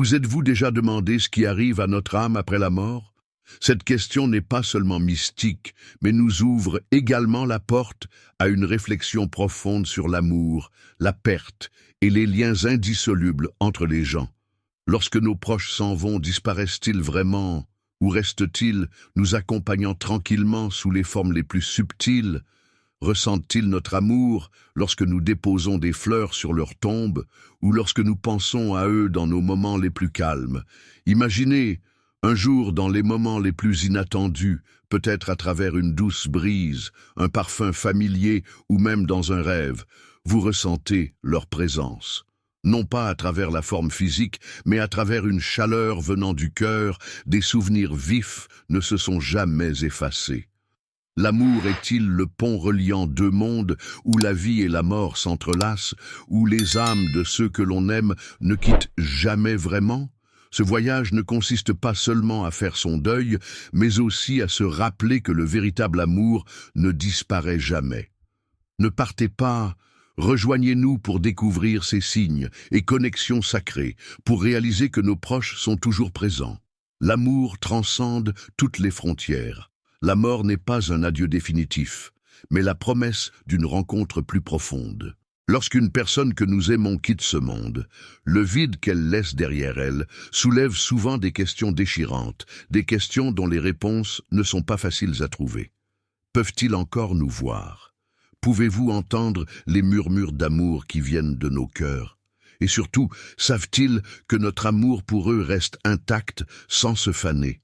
Vous êtes-vous déjà demandé ce qui arrive à notre âme après la mort? Cette question n'est pas seulement mystique, mais nous ouvre également la porte à une réflexion profonde sur l'amour, la perte et les liens indissolubles entre les gens. Lorsque nos proches s'en vont, disparaissent-ils vraiment ou restent-ils nous accompagnant tranquillement sous les formes les plus subtiles? Ressentent-ils notre amour lorsque nous déposons des fleurs sur leur tombe ou lorsque nous pensons à eux dans nos moments les plus calmes? Imaginez, un jour dans les moments les plus inattendus, peut-être à travers une douce brise, un parfum familier ou même dans un rêve, vous ressentez leur présence. Non pas à travers la forme physique, mais à travers une chaleur venant du cœur, des souvenirs vifs ne se sont jamais effacés. L'amour est-il le pont reliant deux mondes où la vie et la mort s'entrelacent, où les âmes de ceux que l'on aime ne quittent jamais vraiment? Ce voyage ne consiste pas seulement à faire son deuil, mais aussi à se rappeler que le véritable amour ne disparaît jamais. Ne partez pas, rejoignez-nous pour découvrir ces signes et connexions sacrées, pour réaliser que nos proches sont toujours présents. L'amour transcende toutes les frontières. La mort n'est pas un adieu définitif, mais la promesse d'une rencontre plus profonde. Lorsqu'une personne que nous aimons quitte ce monde, le vide qu'elle laisse derrière elle soulève souvent des questions déchirantes, des questions dont les réponses ne sont pas faciles à trouver. Peuvent-ils encore nous voir? Pouvez-vous entendre les murmures d'amour qui viennent de nos cœurs? Et surtout, savent-ils que notre amour pour eux reste intact sans se faner?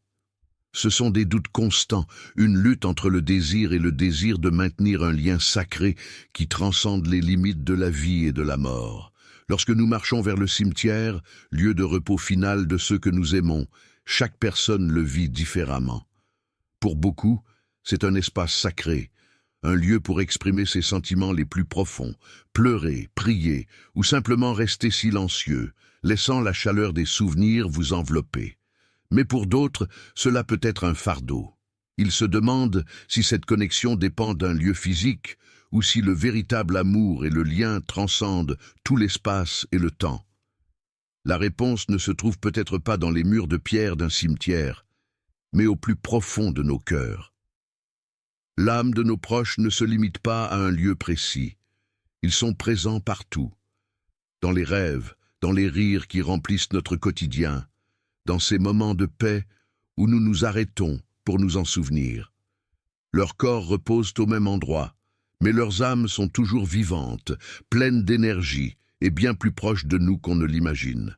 Ce sont des doutes constants, une lutte entre le désir et le désir de maintenir un lien sacré qui transcende les limites de la vie et de la mort. Lorsque nous marchons vers le cimetière, lieu de repos final de ceux que nous aimons, chaque personne le vit différemment. Pour beaucoup, c'est un espace sacré, un lieu pour exprimer ses sentiments les plus profonds, pleurer, prier ou simplement rester silencieux, laissant la chaleur des souvenirs vous envelopper. Mais pour d'autres, cela peut être un fardeau. Ils se demandent si cette connexion dépend d'un lieu physique ou si le véritable amour et le lien transcendent tout l'espace et le temps. La réponse ne se trouve peut-être pas dans les murs de pierre d'un cimetière, mais au plus profond de nos cœurs. L'âme de nos proches ne se limite pas à un lieu précis. Ils sont présents partout, dans les rêves, dans les rires qui remplissent notre quotidien, dans ces moments de paix où nous nous arrêtons pour nous en souvenir. Leurs corps reposent au même endroit, mais leurs âmes sont toujours vivantes, pleines d'énergie et bien plus proches de nous qu'on ne l'imagine.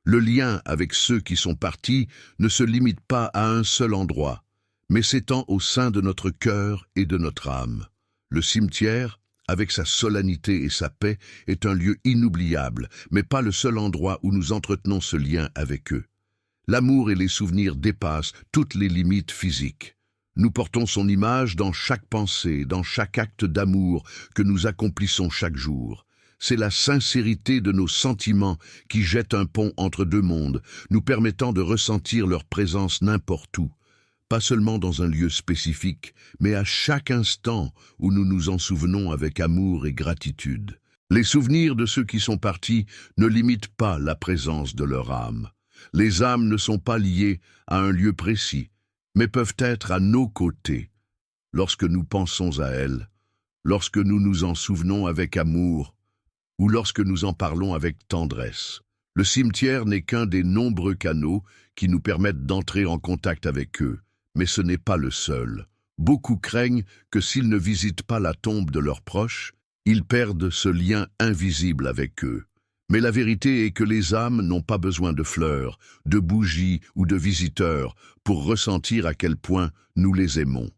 Le lien avec ceux qui sont partis ne se limite pas à un seul endroit, mais s'étend au sein de notre cœur et de notre âme. Le cimetière, avec sa solennité et sa paix, est un lieu inoubliable, mais pas le seul endroit où nous entretenons ce lien avec eux. L'amour et les souvenirs dépassent toutes les limites physiques. Nous portons son image dans chaque pensée, dans chaque acte d'amour que nous accomplissons chaque jour. C'est la sincérité de nos sentiments qui jette un pont entre deux mondes, nous permettant de ressentir leur présence n'importe où. Pas seulement dans un lieu spécifique, mais à chaque instant où nous nous en souvenons avec amour et gratitude. Les souvenirs de ceux qui sont partis ne limitent pas la présence de leur âme. Les âmes ne sont pas liées à un lieu précis, mais peuvent être à nos côtés. Lorsque nous pensons à elles, lorsque nous nous en souvenons avec amour, ou lorsque nous en parlons avec tendresse. Le cimetière n'est qu'un des nombreux canaux qui nous permettent d'entrer en contact avec eux, mais ce n'est pas le seul. Beaucoup craignent que s'ils ne visitent pas la tombe de leurs proches, ils perdent ce lien invisible avec eux. Mais la vérité est que les âmes n'ont pas besoin de fleurs, de bougies ou de visiteurs pour ressentir à quel point nous les aimons.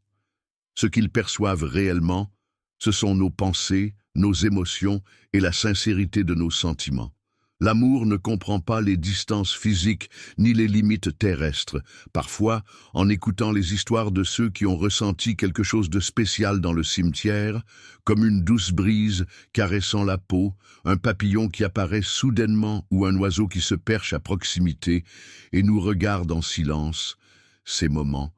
Ce qu'ils perçoivent réellement, ce sont nos pensées, nos émotions et la sincérité de nos sentiments. L'amour ne comprend pas les distances physiques ni les limites terrestres. Parfois, en écoutant les histoires de ceux qui ont ressenti quelque chose de spécial dans le cimetière, comme une douce brise caressant la peau, un papillon qui apparaît soudainement ou un oiseau qui se perche à proximité et nous regarde en silence, ces moments,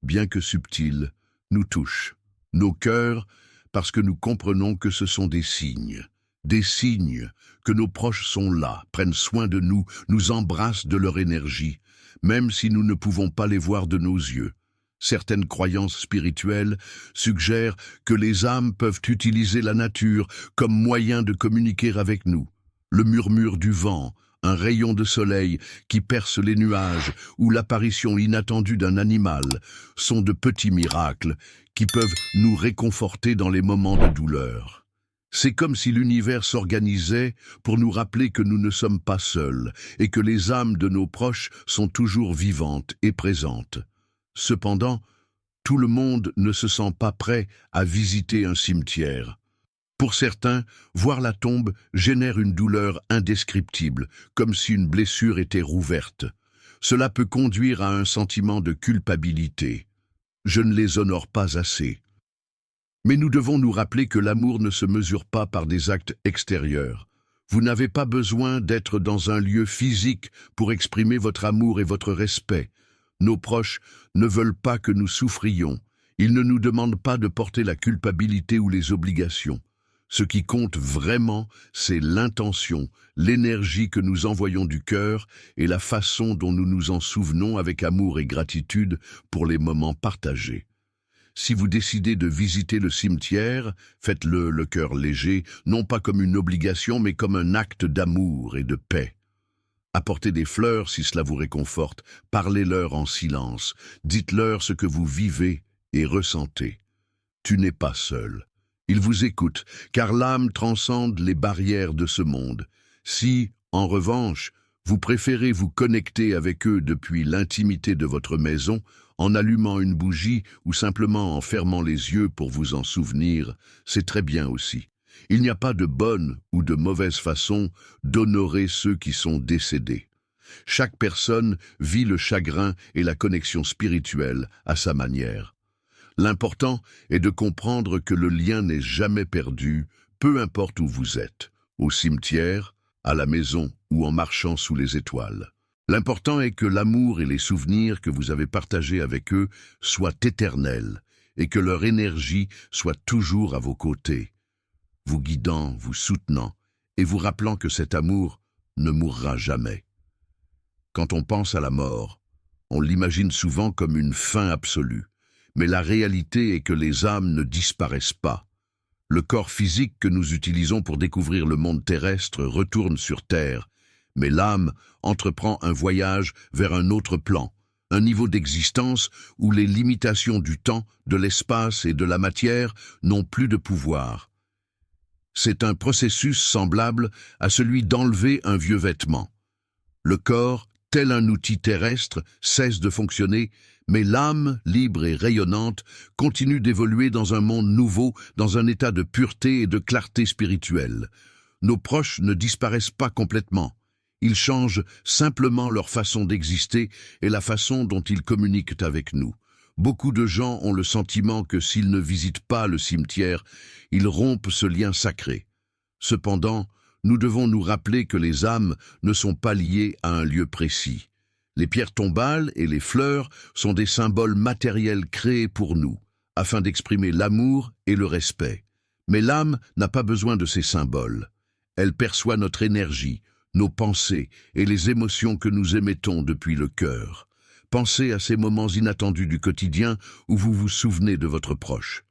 bien que subtils, nous touchent. Nos cœurs, parce que nous comprenons que ce sont des signes des signes que nos proches sont là, prennent soin de nous, nous embrassent de leur énergie, même si nous ne pouvons pas les voir de nos yeux. Certaines croyances spirituelles suggèrent que les âmes peuvent utiliser la nature comme moyen de communiquer avec nous. Le murmure du vent, un rayon de soleil qui perce les nuages ou l'apparition inattendue d'un animal sont de petits miracles qui peuvent nous réconforter dans les moments de douleur. C'est comme si l'univers s'organisait pour nous rappeler que nous ne sommes pas seuls et que les âmes de nos proches sont toujours vivantes et présentes. Cependant, tout le monde ne se sent pas prêt à visiter un cimetière. Pour certains, voir la tombe génère une douleur indescriptible, comme si une blessure était rouverte. Cela peut conduire à un sentiment de culpabilité. Je ne les honore pas assez. Mais nous devons nous rappeler que l'amour ne se mesure pas par des actes extérieurs. Vous n'avez pas besoin d'être dans un lieu physique pour exprimer votre amour et votre respect. Nos proches ne veulent pas que nous souffrions. Ils ne nous demandent pas de porter la culpabilité ou les obligations. Ce qui compte vraiment, c'est l'intention, l'énergie que nous envoyons du cœur et la façon dont nous nous en souvenons avec amour et gratitude pour les moments partagés. Si vous décidez de visiter le cimetière, faites-le le cœur léger, non pas comme une obligation, mais comme un acte d'amour et de paix. Apportez des fleurs si cela vous réconforte, parlez-leur en silence, dites-leur ce que vous vivez et ressentez. Tu n'es pas seul. Ils vous écoutent, car l'âme transcende les barrières de ce monde. Si, en revanche, vous préférez vous connecter avec eux depuis l'intimité de votre maison, en allumant une bougie ou simplement en fermant les yeux pour vous en souvenir, c'est très bien aussi. Il n'y a pas de bonne ou de mauvaise façon d'honorer ceux qui sont décédés. Chaque personne vit le chagrin et la connexion spirituelle à sa manière. L'important est de comprendre que le lien n'est jamais perdu, peu importe où vous êtes, au cimetière, à la maison ou en marchant sous les étoiles. L'important est que l'amour et les souvenirs que vous avez partagés avec eux soient éternels et que leur énergie soit toujours à vos côtés, vous guidant, vous soutenant et vous rappelant que cet amour ne mourra jamais. Quand on pense à la mort, on l'imagine souvent comme une fin absolue, mais la réalité est que les âmes ne disparaissent pas. Le corps physique que nous utilisons pour découvrir le monde terrestre retourne sur Terre, mais l'âme entreprend un voyage vers un autre plan, un niveau d'existence où les limitations du temps, de l'espace et de la matière n'ont plus de pouvoir. C'est un processus semblable à celui d'enlever un vieux vêtement. Le corps, tel un outil terrestre, cesse de fonctionner, mais l'âme, libre et rayonnante, continue d'évoluer dans un monde nouveau, dans un état de pureté et de clarté spirituelle. Nos proches ne disparaissent pas complètement. Ils changent simplement leur façon d'exister et la façon dont ils communiquent avec nous. Beaucoup de gens ont le sentiment que s'ils ne visitent pas le cimetière, ils rompent ce lien sacré. Cependant, nous devons nous rappeler que les âmes ne sont pas liées à un lieu précis. Les pierres tombales et les fleurs sont des symboles matériels créés pour nous, afin d'exprimer l'amour et le respect. Mais l'âme n'a pas besoin de ces symboles. Elle perçoit notre énergie, nos pensées et les émotions que nous émettons depuis le cœur. Pensez à ces moments inattendus du quotidien où vous vous souvenez de votre proche.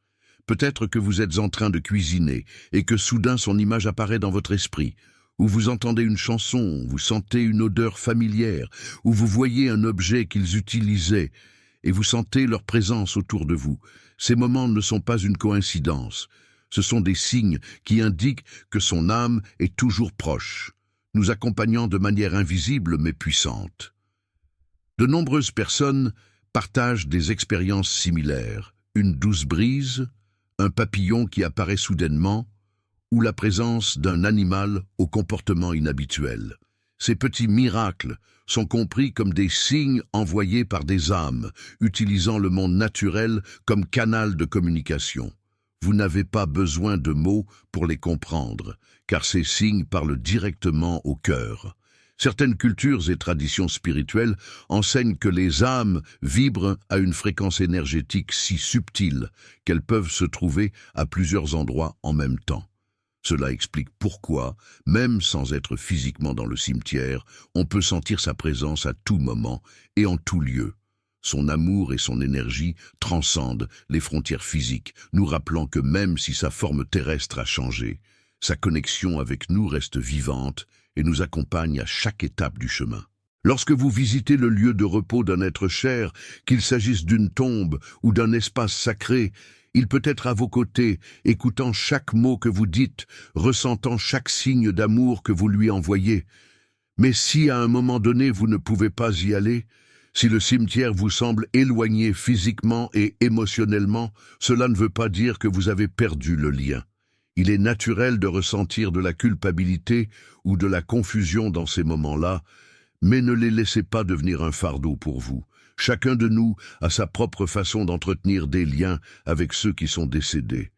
Peut-être que vous êtes en train de cuisiner et que soudain son image apparaît dans votre esprit, ou vous entendez une chanson, vous sentez une odeur familière, ou vous voyez un objet qu'ils utilisaient et vous sentez leur présence autour de vous. Ces moments ne sont pas une coïncidence. Ce sont des signes qui indiquent que son âme est toujours proche, nous accompagnant de manière invisible mais puissante. De nombreuses personnes partagent des expériences similaires, une douce brise, un papillon qui apparaît soudainement, ou la présence d'un animal au comportement inhabituel. Ces petits miracles sont compris comme des signes envoyés par des âmes, utilisant le monde naturel comme canal de communication. Vous n'avez pas besoin de mots pour les comprendre, car ces signes parlent directement au cœur. Certaines cultures et traditions spirituelles enseignent que les âmes vibrent à une fréquence énergétique si subtile qu'elles peuvent se trouver à plusieurs endroits en même temps. Cela explique pourquoi, même sans être physiquement dans le cimetière, on peut sentir sa présence à tout moment et en tout lieu. Son amour et son énergie transcendent les frontières physiques, nous rappelant que même si sa forme terrestre a changé, sa connexion avec nous reste vivante et nous accompagne à chaque étape du chemin. Lorsque vous visitez le lieu de repos d'un être cher, qu'il s'agisse d'une tombe ou d'un espace sacré, il peut être à vos côtés, écoutant chaque mot que vous dites, ressentant chaque signe d'amour que vous lui envoyez. Mais si à un moment donné vous ne pouvez pas y aller, si le cimetière vous semble éloigné physiquement et émotionnellement, cela ne veut pas dire que vous avez perdu le lien. Il est naturel de ressentir de la culpabilité ou de la confusion dans ces moments-là, mais ne les laissez pas devenir un fardeau pour vous. Chacun de nous a sa propre façon d'entretenir des liens avec ceux qui sont décédés.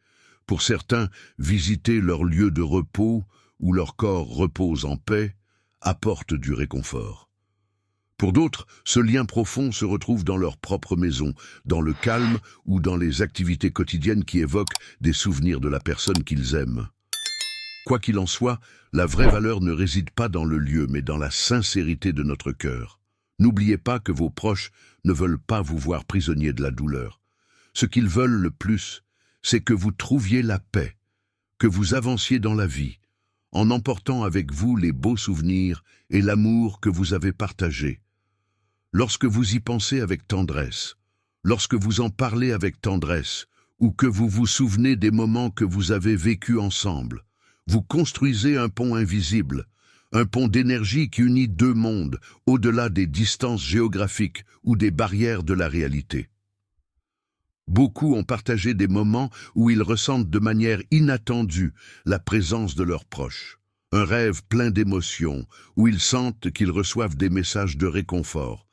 Pour certains, visiter leur lieu de repos, où leur corps repose en paix, apporte du réconfort. Pour d'autres, ce lien profond se retrouve dans leur propre maison, dans le calme ou dans les activités quotidiennes qui évoquent des souvenirs de la personne qu'ils aiment. Quoi qu'il en soit, la vraie valeur ne réside pas dans le lieu, mais dans la sincérité de notre cœur. N'oubliez pas que vos proches ne veulent pas vous voir prisonnier de la douleur. Ce qu'ils veulent le plus, c'est que vous trouviez la paix, que vous avanciez dans la vie, en emportant avec vous les beaux souvenirs et l'amour que vous avez partagé. Lorsque vous y pensez avec tendresse, lorsque vous en parlez avec tendresse, ou que vous vous souvenez des moments que vous avez vécus ensemble, vous construisez un pont invisible, un pont d'énergie qui unit deux mondes, au-delà des distances géographiques ou des barrières de la réalité. Beaucoup ont partagé des moments où ils ressentent de manière inattendue la présence de leurs proches. Un rêve plein d'émotions, où ils sentent qu'ils reçoivent des messages de réconfort.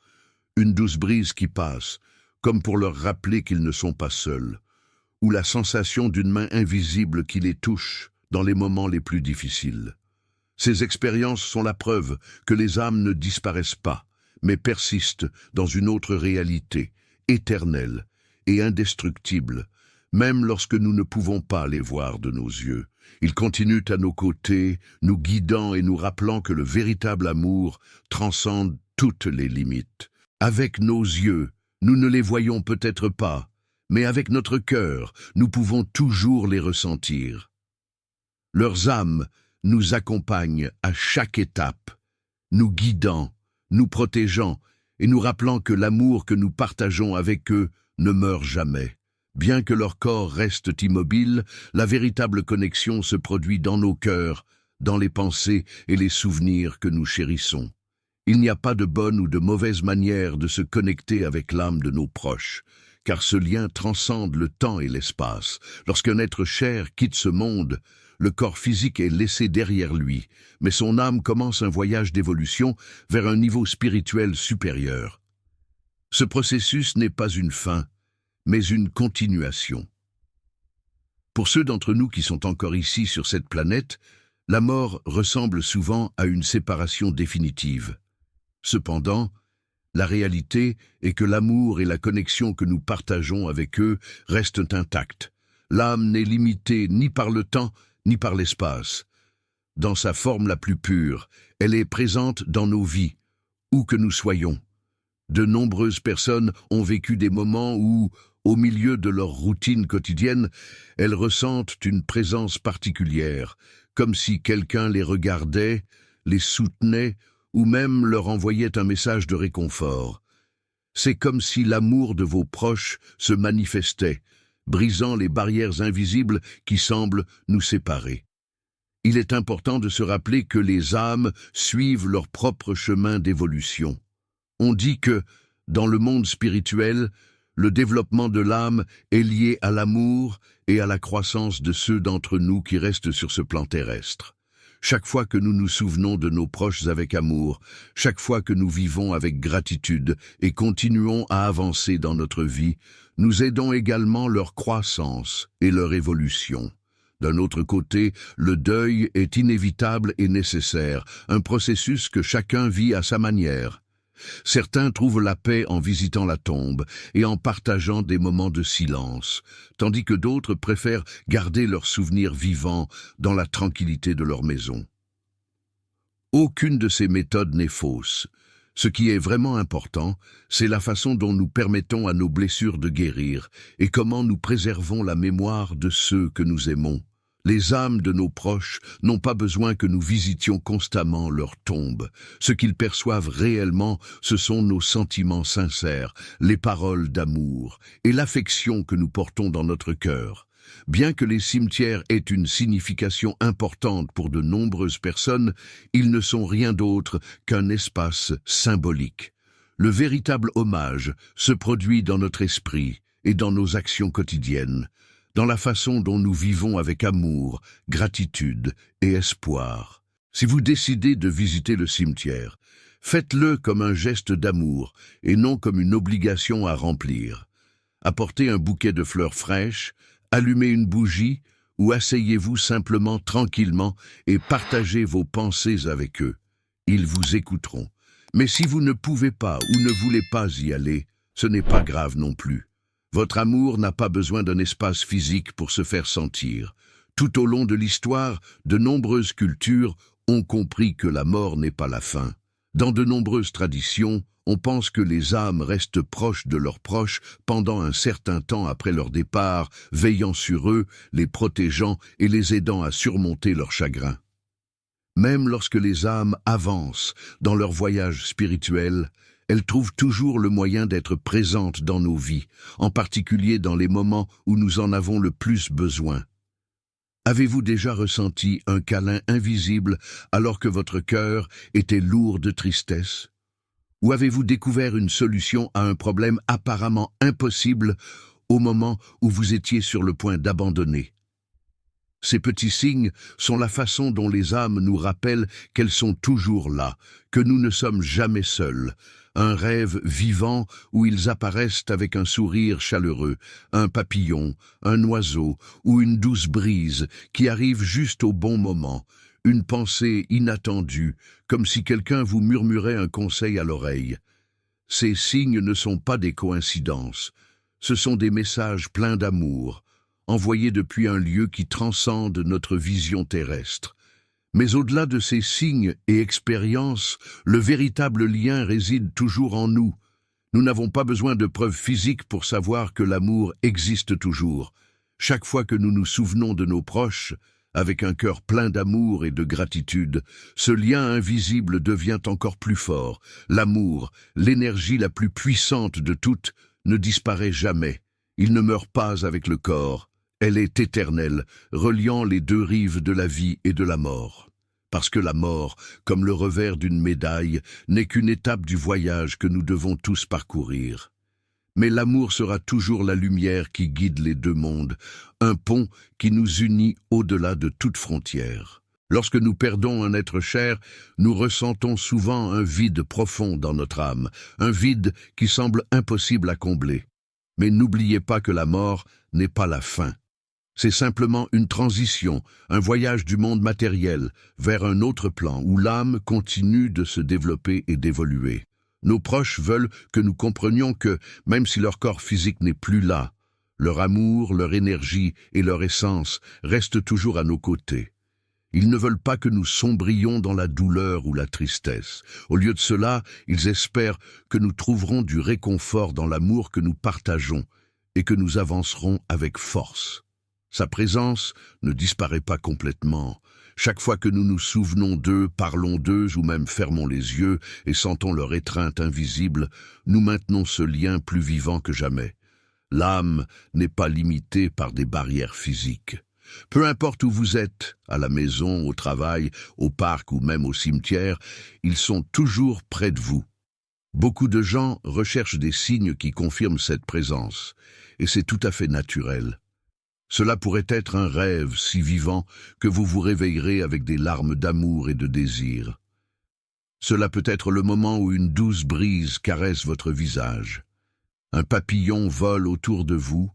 Une douce brise qui passe, comme pour leur rappeler qu'ils ne sont pas seuls. Ou la sensation d'une main invisible qui les touche dans les moments les plus difficiles. Ces expériences sont la preuve que les âmes ne disparaissent pas, mais persistent dans une autre réalité, éternelle et indestructible, même lorsque nous ne pouvons pas les voir de nos yeux. Ils continuent à nos côtés, nous guidant et nous rappelant que le véritable amour transcende toutes les limites. Avec nos yeux, nous ne les voyons peut-être pas, mais avec notre cœur, nous pouvons toujours les ressentir. Leurs âmes nous accompagnent à chaque étape, nous guidant, nous protégeant et nous rappelant que l'amour que nous partageons avec eux ne meurt jamais. Bien que leur corps reste immobile, la véritable connexion se produit dans nos cœurs, dans les pensées et les souvenirs que nous chérissons. Il n'y a pas de bonne ou de mauvaise manière de se connecter avec l'âme de nos proches, car ce lien transcende le temps et l'espace. Lorsqu'un être cher quitte ce monde, le corps physique est laissé derrière lui, mais son âme commence un voyage d'évolution vers un niveau spirituel supérieur. Ce processus n'est pas une fin, mais une continuation. Pour ceux d'entre nous qui sont encore ici sur cette planète, la mort ressemble souvent à une séparation définitive. Cependant, la réalité est que l'amour et la connexion que nous partageons avec eux restent intacts. L'âme n'est limitée ni par le temps, ni par l'espace. Dans sa forme la plus pure, elle est présente dans nos vies, où que nous soyons. De nombreuses personnes ont vécu des moments où, au milieu de leur routine quotidienne, elles ressentent une présence particulière, comme si quelqu'un les regardait, les soutenait ou même leur envoyait un message de réconfort. C'est comme si l'amour de vos proches se manifestait, brisant les barrières invisibles qui semblent nous séparer. Il est important de se rappeler que les âmes suivent leur propre chemin d'évolution. On dit que, dans le monde spirituel, le développement de l'âme est lié à l'amour et à la croissance de ceux d'entre nous qui restent sur ce plan terrestre. Chaque fois que nous nous souvenons de nos proches avec amour, chaque fois que nous vivons avec gratitude et continuons à avancer dans notre vie, nous aidons également leur croissance et leur évolution. D'un autre côté, le deuil est inévitable et nécessaire, un processus que chacun vit à sa manière. Certains trouvent la paix en visitant la tombe et en partageant des moments de silence, tandis que d'autres préfèrent garder leurs souvenirs vivants dans la tranquillité de leur maison. Aucune de ces méthodes n'est fausse. Ce qui est vraiment important, c'est la façon dont nous permettons à nos blessures de guérir et comment nous préservons la mémoire de ceux que nous aimons. Les âmes de nos proches n'ont pas besoin que nous visitions constamment leur tombe. Ce qu'ils perçoivent réellement, ce sont nos sentiments sincères, les paroles d'amour et l'affection que nous portons dans notre cœur. Bien que les cimetières aient une signification importante pour de nombreuses personnes, ils ne sont rien d'autre qu'un espace symbolique. Le véritable hommage se produit dans notre esprit et dans nos actions quotidiennes, dans la façon dont nous vivons avec amour, gratitude et espoir. Si vous décidez de visiter le cimetière, faites-le comme un geste d'amour et non comme une obligation à remplir. Apportez un bouquet de fleurs fraîches, allumez une bougie ou asseyez-vous simplement tranquillement et partagez vos pensées avec eux. Ils vous écouteront. Mais si vous ne pouvez pas ou ne voulez pas y aller, ce n'est pas grave non plus. Votre amour n'a pas besoin d'un espace physique pour se faire sentir. Tout au long de l'histoire, de nombreuses cultures ont compris que la mort n'est pas la fin. Dans de nombreuses traditions, on pense que les âmes restent proches de leurs proches pendant un certain temps après leur départ, veillant sur eux, les protégeant et les aidant à surmonter leur chagrin. Même lorsque les âmes avancent dans leur voyage spirituel, elles trouvent toujours le moyen d'être présentes dans nos vies, en particulier dans les moments où nous en avons le plus besoin. Avez-vous déjà ressenti un câlin invisible alors que votre cœur était lourd de tristesse? Ou avez-vous découvert une solution à un problème apparemment impossible au moment où vous étiez sur le point d'abandonner? Ces petits signes sont la façon dont les âmes nous rappellent qu'elles sont toujours là, que nous ne sommes jamais seuls. Un rêve vivant où ils apparaissent avec un sourire chaleureux, un papillon, un oiseau ou une douce brise qui arrive juste au bon moment, une pensée inattendue, comme si quelqu'un vous murmurait un conseil à l'oreille. Ces signes ne sont pas des coïncidences, ce sont des messages pleins d'amour, envoyés depuis un lieu qui transcende notre vision terrestre. Mais au-delà de ces signes et expériences, le véritable lien réside toujours en nous. Nous n'avons pas besoin de preuves physiques pour savoir que l'amour existe toujours. Chaque fois que nous nous souvenons de nos proches, avec un cœur plein d'amour et de gratitude, ce lien invisible devient encore plus fort. L'amour, l'énergie la plus puissante de toutes, ne disparaît jamais. Il ne meurt pas avec le corps. Elle est éternelle, reliant les deux rives de la vie et de la mort. Parce que la mort, comme le revers d'une médaille, n'est qu'une étape du voyage que nous devons tous parcourir. Mais l'amour sera toujours la lumière qui guide les deux mondes, un pont qui nous unit au-delà de toute frontière. Lorsque nous perdons un être cher, nous ressentons souvent un vide profond dans notre âme, un vide qui semble impossible à combler. Mais n'oubliez pas que la mort n'est pas la fin. C'est simplement une transition, un voyage du monde matériel vers un autre plan où l'âme continue de se développer et d'évoluer. Nos proches veulent que nous comprenions que, même si leur corps physique n'est plus là, leur amour, leur énergie et leur essence restent toujours à nos côtés. Ils ne veulent pas que nous sombrions dans la douleur ou la tristesse. Au lieu de cela, ils espèrent que nous trouverons du réconfort dans l'amour que nous partageons et que nous avancerons avec force. Sa présence ne disparaît pas complètement. Chaque fois que nous nous souvenons d'eux, parlons d'eux ou même fermons les yeux et sentons leur étreinte invisible, nous maintenons ce lien plus vivant que jamais. L'âme n'est pas limitée par des barrières physiques. Peu importe où vous êtes, à la maison, au travail, au parc ou même au cimetière, ils sont toujours près de vous. Beaucoup de gens recherchent des signes qui confirment cette présence, et c'est tout à fait naturel. Cela pourrait être un rêve si vivant que vous vous réveillerez avec des larmes d'amour et de désir. Cela peut être le moment où une douce brise caresse votre visage. Un papillon vole autour de vous,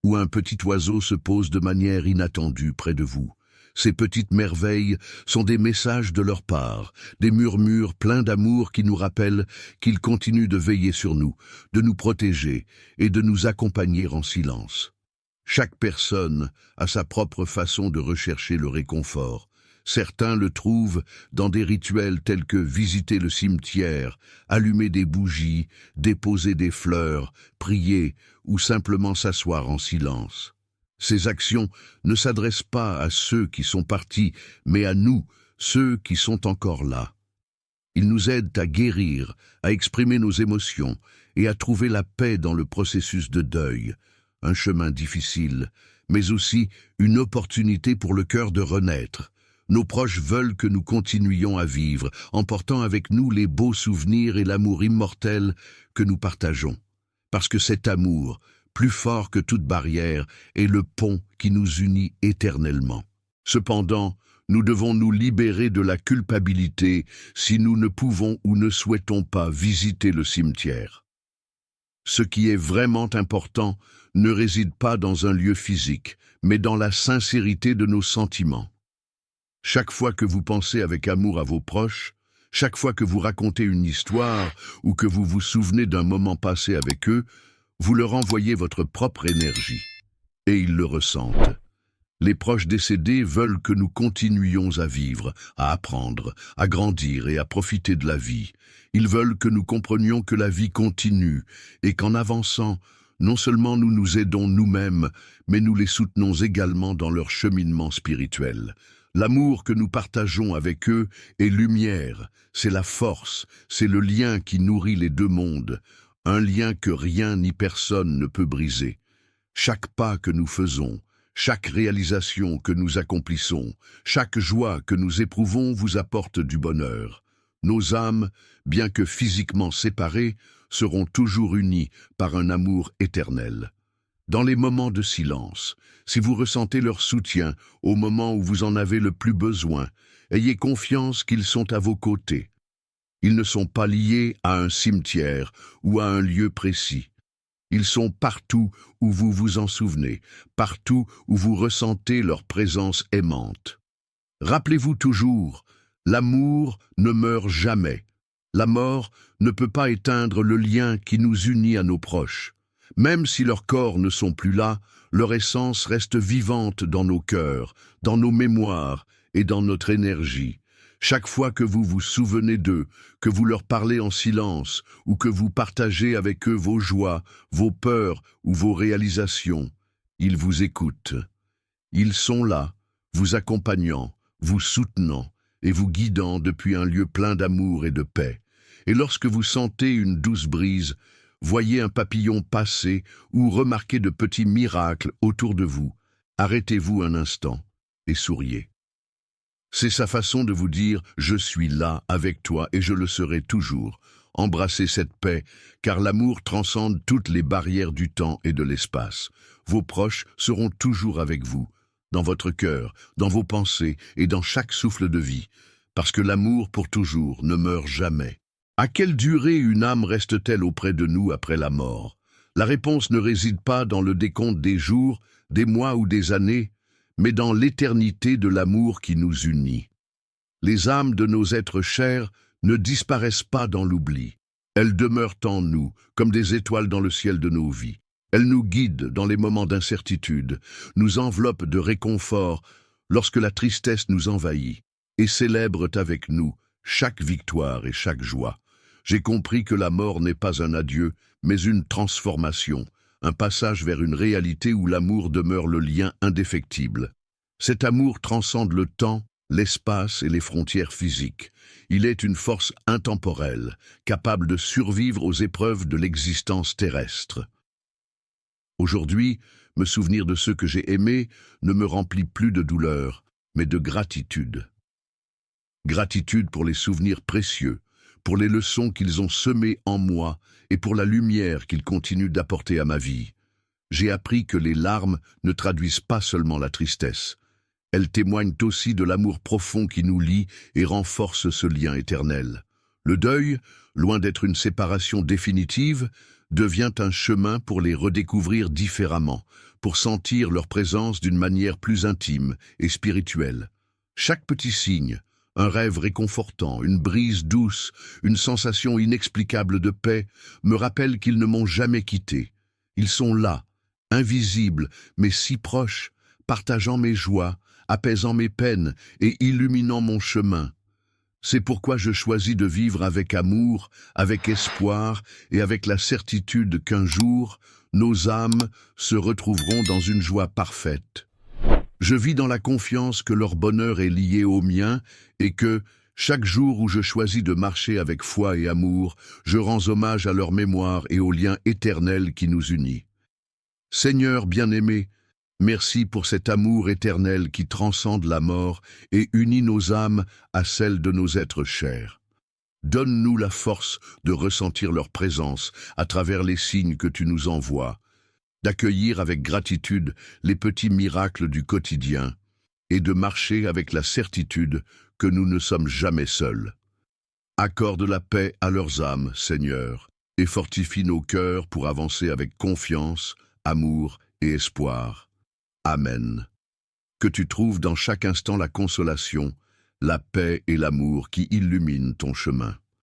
ou un petit oiseau se pose de manière inattendue près de vous. Ces petites merveilles sont des messages de leur part, des murmures pleins d'amour qui nous rappellent qu'ils continuent de veiller sur nous, de nous protéger et de nous accompagner en silence. Chaque personne a sa propre façon de rechercher le réconfort. Certains le trouvent dans des rituels tels que visiter le cimetière, allumer des bougies, déposer des fleurs, prier ou simplement s'asseoir en silence. Ces actions ne s'adressent pas à ceux qui sont partis, mais à nous, ceux qui sont encore là. Ils nous aident à guérir, à exprimer nos émotions et à trouver la paix dans le processus de deuil. Un chemin difficile, mais aussi une opportunité pour le cœur de renaître. Nos proches veulent que nous continuions à vivre, emportant avec nous les beaux souvenirs et l'amour immortel que nous partageons. Parce que cet amour, plus fort que toute barrière, est le pont qui nous unit éternellement. Cependant, nous devons nous libérer de la culpabilité si nous ne pouvons ou ne souhaitons pas visiter le cimetière. Ce qui est vraiment important ne réside pas dans un lieu physique, mais dans la sincérité de nos sentiments. Chaque fois que vous pensez avec amour à vos proches, chaque fois que vous racontez une histoire ou que vous vous souvenez d'un moment passé avec eux, vous leur envoyez votre propre énergie. Et ils le ressentent. Les proches décédés veulent que nous continuions à vivre, à apprendre, à grandir et à profiter de la vie. Ils veulent que nous comprenions que la vie continue et qu'en avançant, non seulement nous nous aidons nous-mêmes, mais nous les soutenons également dans leur cheminement spirituel. L'amour que nous partageons avec eux est lumière, c'est la force, c'est le lien qui nourrit les deux mondes, un lien que rien ni personne ne peut briser. Chaque pas que nous faisons, chaque réalisation que nous accomplissons, chaque joie que nous éprouvons vous apporte du bonheur. Nos âmes, bien que physiquement séparées, seront toujours unies par un amour éternel. Dans les moments de silence, si vous ressentez leur soutien au moment où vous en avez le plus besoin, ayez confiance qu'ils sont à vos côtés. Ils ne sont pas liés à un cimetière ou à un lieu précis. Ils sont partout où vous vous en souvenez, partout où vous ressentez leur présence aimante. Rappelez-vous toujours, l'amour ne meurt jamais. La mort ne peut pas éteindre le lien qui nous unit à nos proches. Même si leurs corps ne sont plus là, leur essence reste vivante dans nos cœurs, dans nos mémoires et dans notre énergie. Chaque fois que vous vous souvenez d'eux, que vous leur parlez en silence ou que vous partagez avec eux vos joies, vos peurs ou vos réalisations, ils vous écoutent. Ils sont là, vous accompagnant, vous soutenant et vous guidant depuis un lieu plein d'amour et de paix. Et lorsque vous sentez une douce brise, voyez un papillon passer ou remarquez de petits miracles autour de vous, arrêtez-vous un instant et souriez. C'est sa façon de vous dire « Je suis là avec toi et je le serai toujours ». Embrassez cette paix, car l'amour transcende toutes les barrières du temps et de l'espace. Vos proches seront toujours avec vous, dans votre cœur, dans vos pensées et dans chaque souffle de vie, parce que l'amour pour toujours ne meurt jamais. À quelle durée une âme reste-t-elle auprès de nous après la mort? La réponse ne réside pas dans le décompte des jours, des mois ou des années, mais dans l'éternité de l'amour qui nous unit. Les âmes de nos êtres chers ne disparaissent pas dans l'oubli. Elles demeurent en nous, comme des étoiles dans le ciel de nos vies. Elles nous guident dans les moments d'incertitude, nous enveloppent de réconfort lorsque la tristesse nous envahit, et célèbrent avec nous chaque victoire et chaque joie. J'ai compris que la mort n'est pas un adieu, mais une transformation, un passage vers une réalité où l'amour demeure le lien indéfectible. Cet amour transcende le temps, l'espace et les frontières physiques. Il est une force intemporelle, capable de survivre aux épreuves de l'existence terrestre. Aujourd'hui, me souvenir de ceux que j'ai aimés ne me remplit plus de douleur, mais de gratitude. Gratitude pour les souvenirs précieux, pour les leçons qu'ils ont semées en moi et pour la lumière qu'ils continuent d'apporter à ma vie. J'ai appris que les larmes ne traduisent pas seulement la tristesse. Elles témoignent aussi de l'amour profond qui nous lie et renforce ce lien éternel. Le deuil, loin d'être une séparation définitive, devient un chemin pour les redécouvrir différemment, pour sentir leur présence d'une manière plus intime et spirituelle. Chaque petit signe, un rêve réconfortant, une brise douce, une sensation inexplicable de paix, me rappelle qu'ils ne m'ont jamais quitté. Ils sont là, invisibles, mais si proches, partageant mes joies, apaisant mes peines et illuminant mon chemin. C'est pourquoi je choisis de vivre avec amour, avec espoir et avec la certitude qu'un jour, nos âmes se retrouveront dans une joie parfaite. Je vis dans la confiance que leur bonheur est lié au mien et que, chaque jour où je choisis de marcher avec foi et amour, je rends hommage à leur mémoire et au lien éternel qui nous unit. Seigneur bien-aimé, merci pour cet amour éternel qui transcende la mort et unit nos âmes à celles de nos êtres chers. Donne-nous la force de ressentir leur présence à travers les signes que tu nous envoies, d'accueillir avec gratitude les petits miracles du quotidien et de marcher avec la certitude que nous ne sommes jamais seuls. Accorde la paix à leurs âmes, Seigneur, et fortifie nos cœurs pour avancer avec confiance, amour et espoir. Amen. Que tu trouves dans chaque instant la consolation, la paix et l'amour qui illuminent ton chemin.